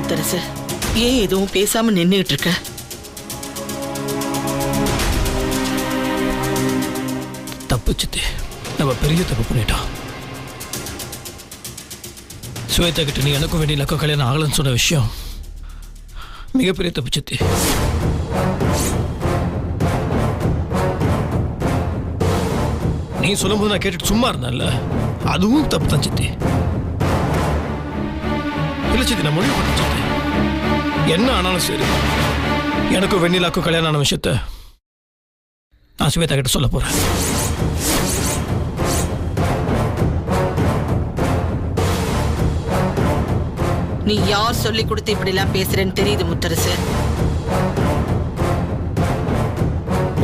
முத்தரசு, ஏன் எதுவும் பேசாம நின்னுட்டு இருக்க? தப்பு சித்தி, நம்ம பெரிய தப்பு பண்ணிட்டோம். ஸ்வேதா கிட்ட நீ எனக்கும் வெண்ணிலாக்கும் கல்யாணம் ஆகலன்னு சொன்ன விஷயம் மிகப்பெரிய தப்பு சித்தி. நீ சொல்லும் போது நான் கேட்டுட்டு சும்மா இருந்தேன்ல, அதுவும் தப்பு தான் சித்தி. இல்ல சித்தி, நான் முடிவு பண்ண சித்தி, என்ன ஆனாலும் சரி எனக்கும் வெண்ணிலாக்கும் கல்யாணம் ஆன விஷயத்த நான் ஸ்வேதா கிட்ட சொல்ல போறேன். நீ யார் சொல்லி கொடுத்து இப்படி எல்லாம் பேசுறேன்னு தெரியுது முத்தரசு.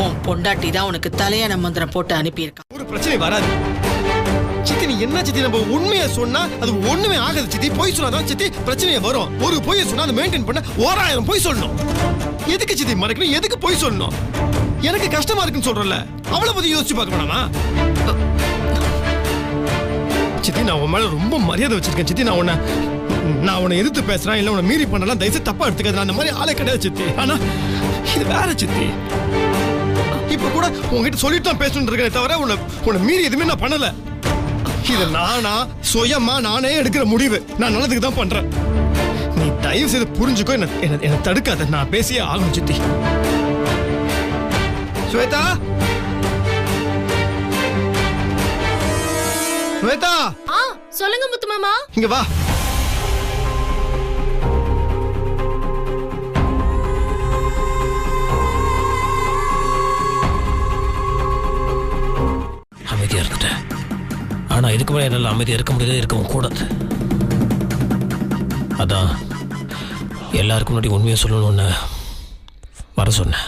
உன் பொண்டாட்டி தான் உனக்கு தலையான மந்திரம் போட்டு அனுப்பியிருக்கான். ஒரு பிரச்சனை வராது சித்தி. நீ என்ன சித்தி, நம்ம உண்மையை சொன்னா அது ஒண்ணுமே ஆகாது சித்தி. பொய் சொன்னாதான் சித்தி பிரச்சனையே வரும். ஒரு பொய்யை சொன்னா அதை மெயின்டைன் பண்ண 1000 பொய் சொல்லணும். எதுக்கு சித்தி மறைக்கணும்? எதுக்கு பொய் சொல்லணும்? எனக்கு கஷ்டமா இருக்குன்னு சொல்றல, அவளை பத்தி யோசிச்சு பார்க்க வேணாமா சித்தி? நான் உன் மேல ரொம்ப மரியாதை வச்சிருக்கேன் சித்தி. நான் உன்னை எதிர்த்து பேசுறேன், இல்ல உன்னை மீறி பண்ணலாம், தயவுசெய்து தப்பா எடுத்துக்காது. நான் அந்த மாதிரி ஆளே கிடையாது சித்தி. ஆனா இது வேற சித்தி. இப்ப கூட உங்ககிட்ட சொல்லிட்டு தான் பேசணும்னு இருக்கேன் தவிர உன்னை மீறி எதுவுமே நான் பண்ணல. இது நானா சுயமா நானே எடுக்கிற முடிவு. நான் நல்லதுக்கு தான் பண்றேன். நீ தயவு செய்து புரிஞ்சுக்கோ, என்ன தடுக்காத. நான் பேசியே ஆகணும் சித்தி. ஸ்வேதா, ஸ்வேதா. சொல்லுங்க முத்து மாமா. இங்க வா. அமைதியா இருந்துட்டேன். ஆனா இதுக்கு மேலே என்னால் அமைதியா இருக்க முடியாது, இருக்கவும் கூடாது. அதான் எல்லாருக்கும் முன்னாடி உண்மையை சொல்லணும்னு வர சொன்னேன்.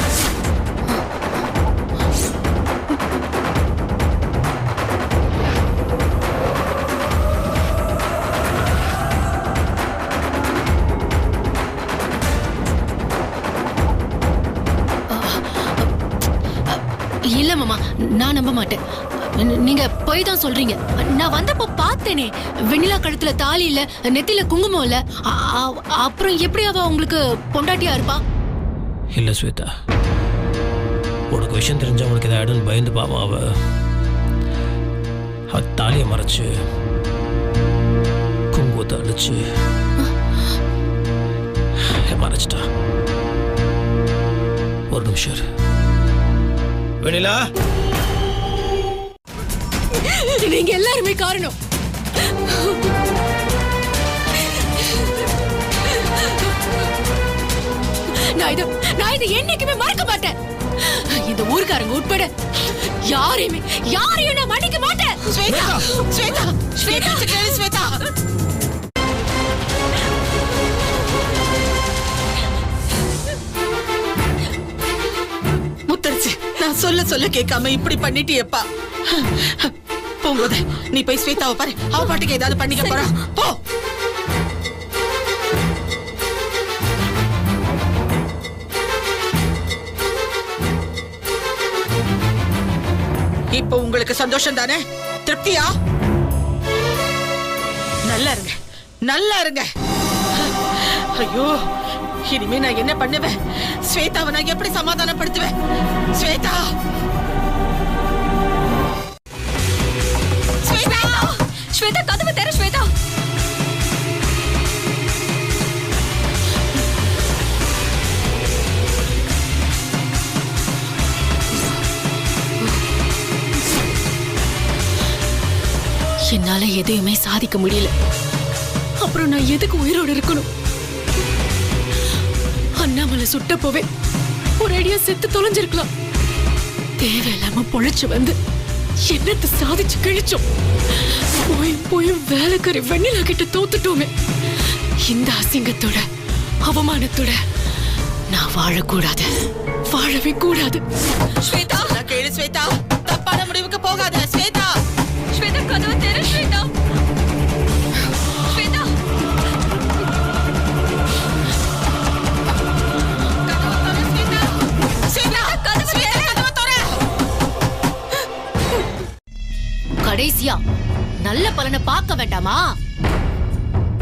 இல்ல மாமா, நான் நம்ப மாட்டேன். நீங்க போய் தான் சொல்றீங்க. நான் வந்தப்போ பார்த்தேனே, வெண்ணிலா கழுத்துல தாலி இல்ல, நெத்தில குங்குமம் இல்ல. அப்புறம் எப்படி அவ உங்களுக்கு பொண்டாட்டியா இருப்பா? இல்ல ஸ்வேதா, உனக்கு விஷயம் தெரிஞ்சா உனக்கு ஏதாயிடும் பயந்து பாவம். அவ தாலியை மறைச்சு குங்குமத்தை அடிச்சு மறைச்சிட்டா. ஒரு நிமிஷம் வெண்ணிலா. நீங்க எல்லாருமே காரணம். நான் இதை என்னைக்குமே மறக்க மாட்டேன். இந்த ஊர்க்காரங்க உட்பட யாரையும் நான் மன்னிக்க மாட்டேன். ஸ்வேதா, ஸ்வேதா, ஸ்வேதா, ஸ்வேதா. முத்தரசு, நான் சொல்ல கேட்காம இப்படி பண்ணிட்டியப்பா. போகுது, நீ போய் ஸ்வேதாவை பாரு. அவ பாட்டுக்கு ஏதாவது பண்ணிக்க போறா. போ. இப்போ உங்களுக்கு சந்தோஷம் தானே? திருப்தியா? நல்லா இருங்க, நல்லா இருங்க. ஐயோ, இனிமே நான் என்ன பண்ணுவேன்? ஸ்வேதாவை நான் எப்படி சமாதானப்படுத்துவேன்? ஸ்வேதா, ஸ்வேதா, கதவை தர ஸ்வேதா. என்னால எதையுமே சாதிக்க முடியல. அப்புறம் நான் எதுக்கு உயிரோடு இருக்கணும்? அண்ணாமலை சுட்ட போவே ஒரு அடியா செத்து தொலைஞ்சிருக்கலாம். தேவையில்லாம பொழைச்சு வந்து என்னத்தை சாதிச்சு கிழிச்சோம். போயும் வேலைக்காரி வெண்ணிலா கிட்ட தோத்துட்டோமே. இந்த அசிங்கத்தோட அவமானத்தோட நான் வாழக்கூடாது, வாழவே கூடாது. ஸ்வேதா, கேளு ஸ்வேதா, தப்பான முடிவுக்கு போகாத. ஸ்வேதா, ஸ்வேதா, கதவை திற ஸ்வேதா. ஸ்வேதா, கடைசியா நல்ல பலனை பார்க்க வேண்டாமா?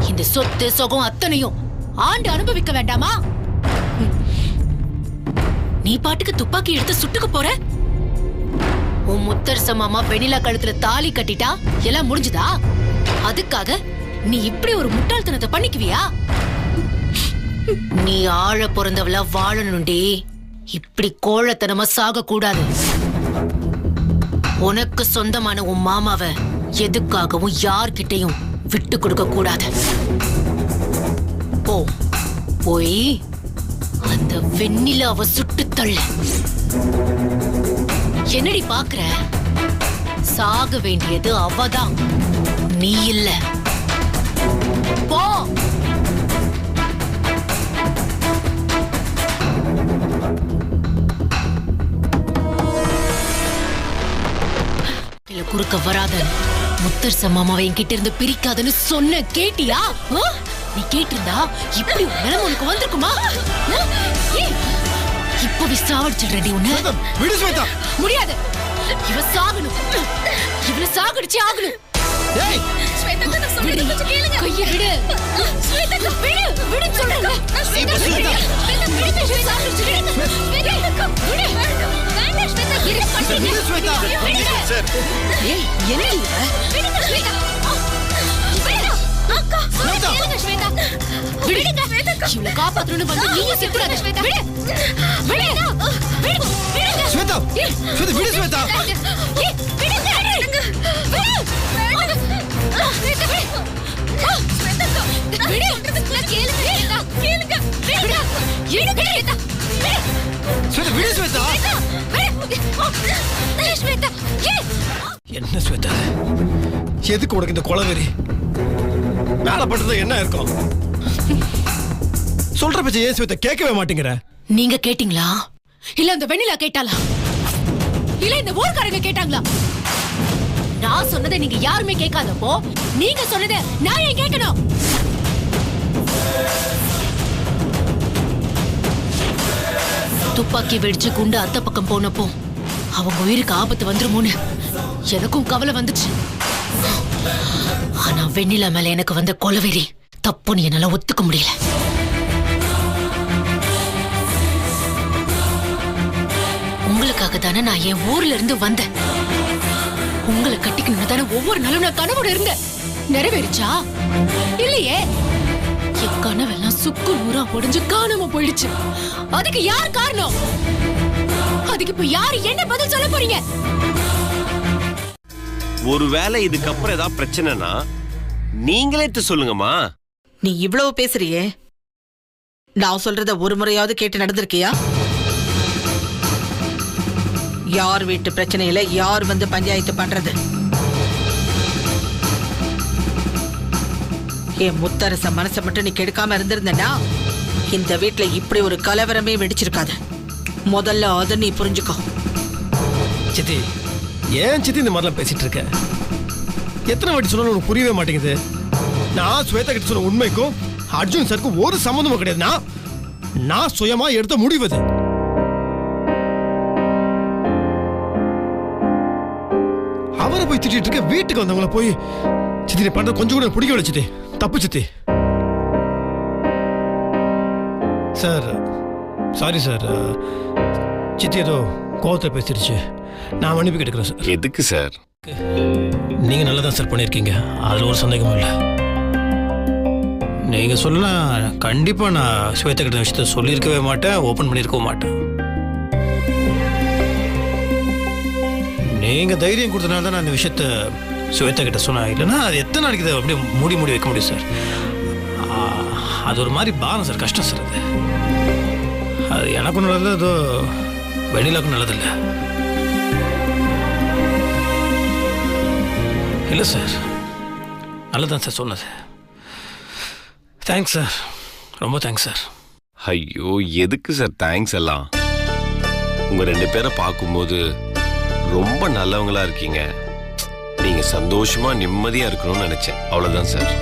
இந்த சொத்து சொகம் அத்தனையும் ஆண்டு அனுபவிக்க வேண்டாமா? நீ பாட்டுக்கு துப்பாக்கி எடுத்து சுட்டுக்க போற. உன் முத்தரச மாமா வெண்ணிலா கழுத்துல தாலி கட்டிட்டா எல்லாம் முடிஞ்சுதா? அதுக்காக நீ இப்படி ஒரு முட்டாள்தனத்தை பண்ணிக்குவியா? நீ ஆழ பிறந்தவளா வாழணும்டி. இப்படி கோழத்தனமா சாக கூடாது. உனக்கு சொந்தமான உன் மாமாவை எதுக்காகவும் யார்கிட்டையும் விட்டு கொடுக்க கூடாது. போ, போய் அந்த வெண்ணிலாவை சுட்டு தள்ளு. என்னடி பாக்குற? சாக வேண்டியது அவதான், நீ இல்ல. போ. குறுக்க வராத. முத்தரச மாமாவை என்கிட்ட இருந்து பிரிக்காதன்னு சொன்ன கேட்டியா? நீ கேட்டிருந்தா இப்படி ஒரு நிலைமை உனக்கு வந்திருக்குமா? இப்பவே சாவடிச்சிடுறடி உன்னை. முடியாது. இவ சாகணும். இவள சாகடிச்சு ஆகணும். கையை விடு. விடு சொல்றேன். காப்பாற்றணும் வந்து நீங்க செத்துறாத. என்ன ஸ்வேதா, எதுக்கு உனக்கு இந்த கொலவெறி? வேலை பண்றது என்ன இருக்கும்? சொல்ற பச்சை ஏன் ஸ்வேதா கேட்கவே மாட்டேங்கிற? நீங்க கேட்டீங்களா? இல்ல அந்த வெண்ணிலா கேட்டாளா? இல்ல இந்த ஊர்க்காரங்க கேட்டாங்களா? நான் சொன்னதை நீங்க யாருமே கேட்காதப்போ நீங்க சொன்னதை நான் ஏன் கேட்கணும்? துப்பாக்கி வெடிச்சு குண்டு அத்த பக்கம் போனப்போ அவங்க உயிருக்கு ஆபத்து வந்துருமோன்னு எனக்கும் கவலை வந்துச்சு. ஆனா வெண்ணிலா மேல எனக்கு வந்த கொலவெறி தப்புன்னு என்னால ஒத்துக்க முடியல. உங்களுக்காக தானே நான் என் ஊர்ல இருந்து வந்தேன். உங்களை கட்டிக்கணும் தானே ஒவ்வொரு நாளும் நான் கனவோட இருந்தேன். நிறைவேறிச்சா? இல்லையே. என் கனவெல்லாம் சுக்கு நூறா உடைஞ்சு காணாம போயிடுச்சு. அதுக்கு யார் காரணம்? அதுக்கு இப்ப யாரு என்ன பதில் சொல்ல போறீங்க? ஒருவேளை இதுக்கப்புறம் ஏதாவது பிரச்சனைனா நீங்களே சொல்லுங்கம்மா. நீ இவ்வளவு பேசுறியே, நான் சொல்றத ஒரு முறையாவது கேட்டு நடந்திருக்கியா? யார் வீட்டு பிரச்சனையில யார் வந்து பஞ்சாயத்து பண்றது? என் முத்தரச மனசை மட்டும் நீ கெடுக்காம இருந்திருந்தா இந்த வீட்டுல இப்படி ஒரு கலவரமே வெடிச்சிருக்காது. முதல்ல அதை நீ புரிஞ்சுக்கோ. சித்தி, ஏன் சித்தி இந்த மாதிரிலாம் பேசிட்டு இருக்க? எத்தனை வாட்டி சொன்னாலும் உனக்கு புரியவே மாட்டேங்குது. நான் ஸ்வேதா கிட்ட சொன்ன உண்மைக்கும் அர்ஜுன் சாருக்கும் ஒரு சம்மந்தமும் கிடையாது. நான் சுயமா எடுத்த முடிவது. அவரை போய் திட்டிட்டு இருக்க, வீட்டுக்கு வந்தவங்கள போய் சித்தி பண்ற கொஞ்சம் கூட பிடிக்கவில்லை சித்தி. தப்பு சித்தி. Sir, sorry sir. சித்தி ஏதோ கோவத்தை பேசிடுச்சு. நான் மன்னிப்பு கேட்டுக்கிறேன் சார். எதுக்கு சார்? நீங்க நல்லா தான் சார் பண்ணியிருக்கீங்க, அதுல ஒரு சந்தேகமும் இல்லை. நீங்க சொல்லலாம், கண்டிப்பா நான் ஸ்வேதா கிட்ட விஷயத்த சொல்லியிருக்கவே மாட்டேன், ஓப்பன் பண்ணியிருக்கவும் மாட்டேன். நீங்க தைரியம் கொடுத்தனால தான் நான் இந்த விஷயத்த ஸ்வேதா கிட்ட சொன்னேன். இல்லைன்னா அது எத்தனை நாளைக்கு இதை அப்படியே மூடி மூடி வைக்க முடியும் சார்? அது ஒரு மாதிரி பாரம் சார், கஷ்டம் சார். அது எனக்கும் நல்லதில்லை, ஏதோ வெண்ணிலாக்கும் நல்லதில்லை. இல்லை சார், நல்லதான் சார் சொன்னது. தேங்க்ஸ் சார், ரொம்ப தேங்க்ஸ் சார். ஐயோ, எதுக்கு சார் தேங்க்ஸ் எல்லாம்? உங்க ரெண்டு பேரை பார்க்கும்போது ரொம்ப நல்லவங்களா இருக்கீங்க. நீங்க சந்தோஷமா நிம்மதியா இருக்கணும்னு நினைச்சேன், அவ்வளவுதான் சார்.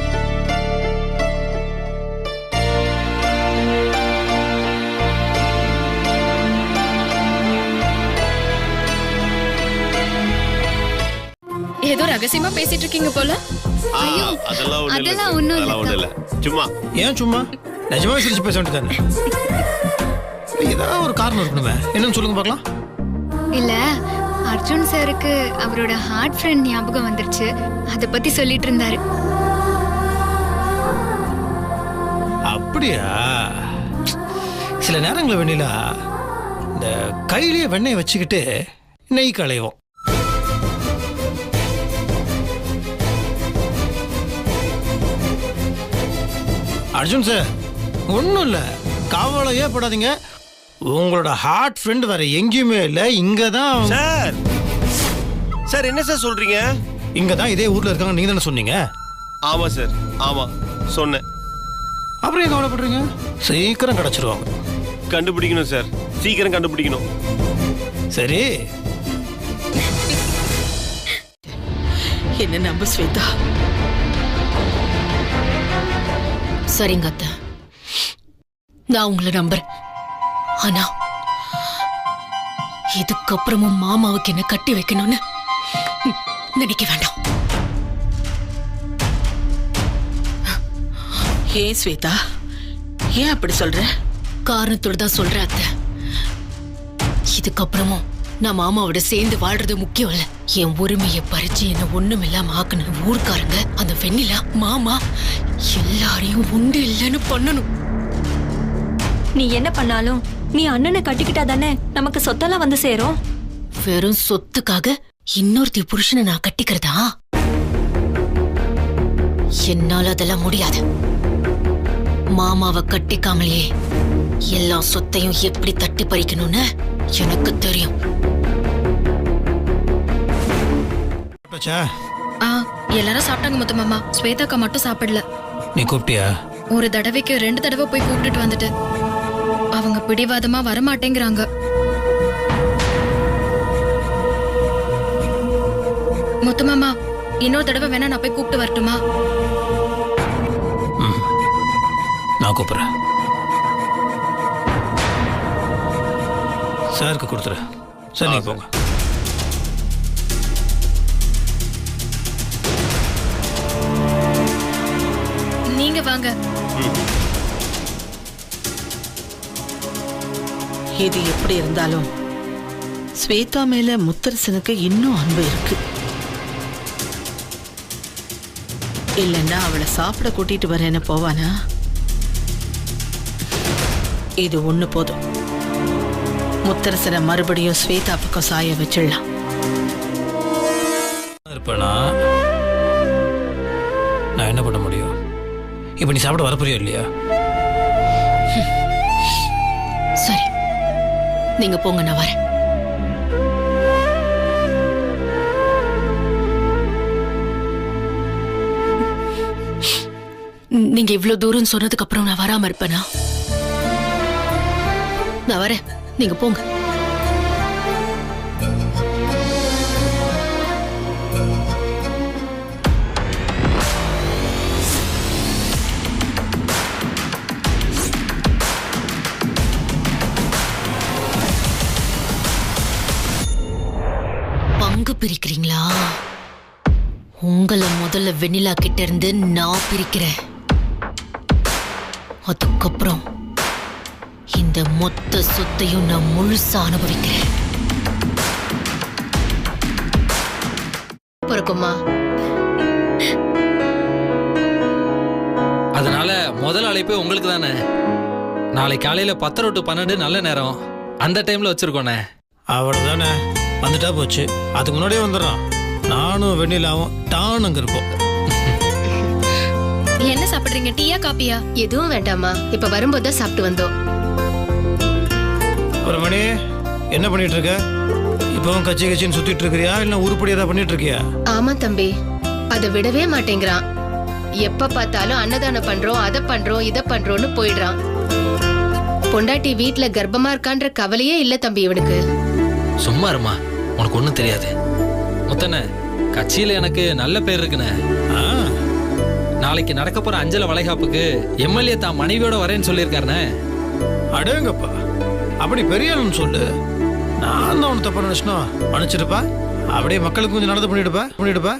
ஏதோ ரகசியமா பேசிட்டு இருக்கீங்க போல. அதெல்லாம் ஒண்ணும் இல்ல. சும்மா. ஏன் சும்மா? நிஜமாவே சிரிச்சு பேச வேண்டியதானே? ஏதாவது ஒரு காரணம் இருக்கணுமே. என்னன்னு சொல்லுங்க பார்க்கலாம். இல்ல அர்ஜுன் சாருக்கு அவரோட ஹார்ட் ஃப்ரெண்ட் ஞாபகம் வந்துருச்சு. அத பத்தி சொல்லிட்டு இருந்தாரு. அப்படியா? சில நேரங்களில் வெண்ணிலா இந்த கையிலேயே வெண்ணெய் வச்சுக்கிட்டு நெய் களைவோம். அர்ஜுன் சார், ஒன்றும் இல்லை, கவலையே படாதீங்க. உங்களோட ஹார்ட் ஃப்ரெண்ட் வேற எங்கேயுமே இல்லை, இங்கே தான். சார் சார் என்ன சார் சொல்றீங்க? இங்கே தான், இதே ஊரில் இருக்காங்க. நீங்கள் தானே சொன்னீங்க? ஆமாம் சார், ஆமாம் சொன்னேன். அப்புறம் ஏன் கவலைப்படுறீங்க? சீக்கிரம் கிடச்சிருவாங்க. கண்டுபிடிக்கணும் சார், சீக்கிரம் கண்டுபிடிக்கணும். சரி, என்ன நம்ப ஸ்வேதா. சரிங்க அத்தை, நான் உங்களை நம்புறேன். ஆனா இதுக்கப்புறமும் மாமாவுக்கு என்ன கட்டி வைக்கணும்னு நினைக்க வேண்டாம். ஏன் ஸ்வேதா, ஏன் அப்படி சொல்ற? காரணத்தோட தான் சொல்றேன் அத்தை. இதுக்கப்புறமும் நான் மாமாவோட சேர்ந்து வாழ்றது முக்கியம் இல்ல. என் உரிமையை பறிச்சு என்ன ஒண்ணும் இல்லாம ஆக்கணும். ஊர்க்காரங்க, அந்த வெண்ணிலா, மாமா எல்லாரையும் உண்டு இல்லைன்னு பண்ணணும். நீ என்ன பண்ணாலும் நீ அண்ணனை கட்டிக்கிட்டா தானே நமக்கு சொத்தெல்லாம் வந்து சேரும். வெறும் சொத்துக்காக இன்னொருத்தி புருஷனை நான் கட்டிக்கிறதா? என்னால அதெல்லாம் முடியாது. மாமாவை கட்டிக்காமலேயே எல்லா சொத்தையும் எப்படி தட்டி பறிக்கணும்னு எனக்கு தெரியும். எல்லாரும் சாப்பிட்டாங்க முத்துமாமா. ஸ்வேதாக்கா மட்டும் சாப்பிடல. நீ கூப்பிட்டியா? ஒரு தடவைக்கு 2 தடவை போய் கூப்பிட்டுட்டு வந்துட்டு அவங்க பிடிவாதமா வரமாட்டேங்கிறாங்க. முத்துமாமா, இன்னொரு தடவை வேணா நான் போய் கூப்பிட்டு வரட்டுமா? நான் கூப்பிடுறேன். சாருக்கு கொடுத்துரு. சரி, நீங்க போங்க. நீங்க வாங்க. இது எப்படி இருந்தாலும் ஸ்வேதா மேல முத்தரசனுக்கு இன்னும் அன்பு இருக்கு. இல்லைன்னா அவளை சாப்பிட கூட்டிட்டு வரேன்னு போவானா? இது ஒண்ணு போதும். முத்தரசனை மறுபடியும் ஸ்வேதா பக்கம் சாய வச்சிடலாம். இருப்பேனா? நான் என்ன பண்ண முடியும்? இப்ப நீ சாப்பிட வரப்போறியா இல்லையா? சரி, நீங்க போங்க, நான் வரேன். நீங்க இவ்வளவு தூரம் சொன்னதுக்கு அப்புறம் நான் வராம இருப்பேனா? நான் வரேன், நீங்க போங்க. பங்கு பிரிக்கிறீங்களா? உங்களை முதல்ல வெண்ணிலா கிட்ட இருந்து நான் பிரிக்கிறேன். அதுக்கப்புறம் இந்த மொத்த சொத்தையும் நான் முழுசா அனுபவிக்கிறேன். பொறுக்குமா? அதனால முதல் அழைப்பு உங்களுக்கு தானே. நாளை காலையில 10 to 12 நல்ல நேரம். அந்த டைம்ல வச்சிருக்கோண்ணே. அவ்வளவுதானே, வந்துட்டா போச்சு. அதுக்கு முன்னாடியே வந்துடுறான். நானும் வெண்ணிலாவும் டான் அங்க இருப்போம். என்ன சாப்பிடுறீங்க? டீயா காப்பியா? எதுவும் வேண்டாமா, இப்ப வரும்போது தான் சாப்பிட்டு வந்தோம். ஒரு மணி, என்ன பண்ணிட்டு இருக்க? இப்பவும் கச்சி கச்சின்னு சுத்திட்டு இருக்கிறியா, இல்ல உருப்படி ஏதாவது பண்ணிட்டு இருக்கியா? ஆமா தம்பி, அதை விடவே மாட்டேங்கிறான். எப்ப பார்த்தாலும் அன்னதானம் பண்றோம், அதை பண்றோம், இதை பண்றோம்னு போயிடுறான். பொண்டாட்டி வீட்டுல கர்ப்பமா இருக்கான்ற கவலையே இல்ல தம்பி இவனுக்கு. சும்மா இருமா, உனக்கு ஒண்ணும் தெரியாது. முத்தண்ணே, கட்சியில எனக்கு நல்ல பேர் இருக்குண்ணே. நாளைக்கு நடக்க போற அஞ்சல வளைகாப்புக்கு எம்எல்ஏ தான் மனைவியோட வரேன்னு சொல்லியிருக்காருண்ணே. அடேங்கப்பா, அப்படி பெரிய ஆளுன்னு சொல்லு. நான் தான் உனக்கு தப்பா நினைச்சனோ, மன்னிச்சிருப்பா. அப்படியே மக்களுக்கு கொஞ்சம் நடந்து பண்ணிடுப்பா.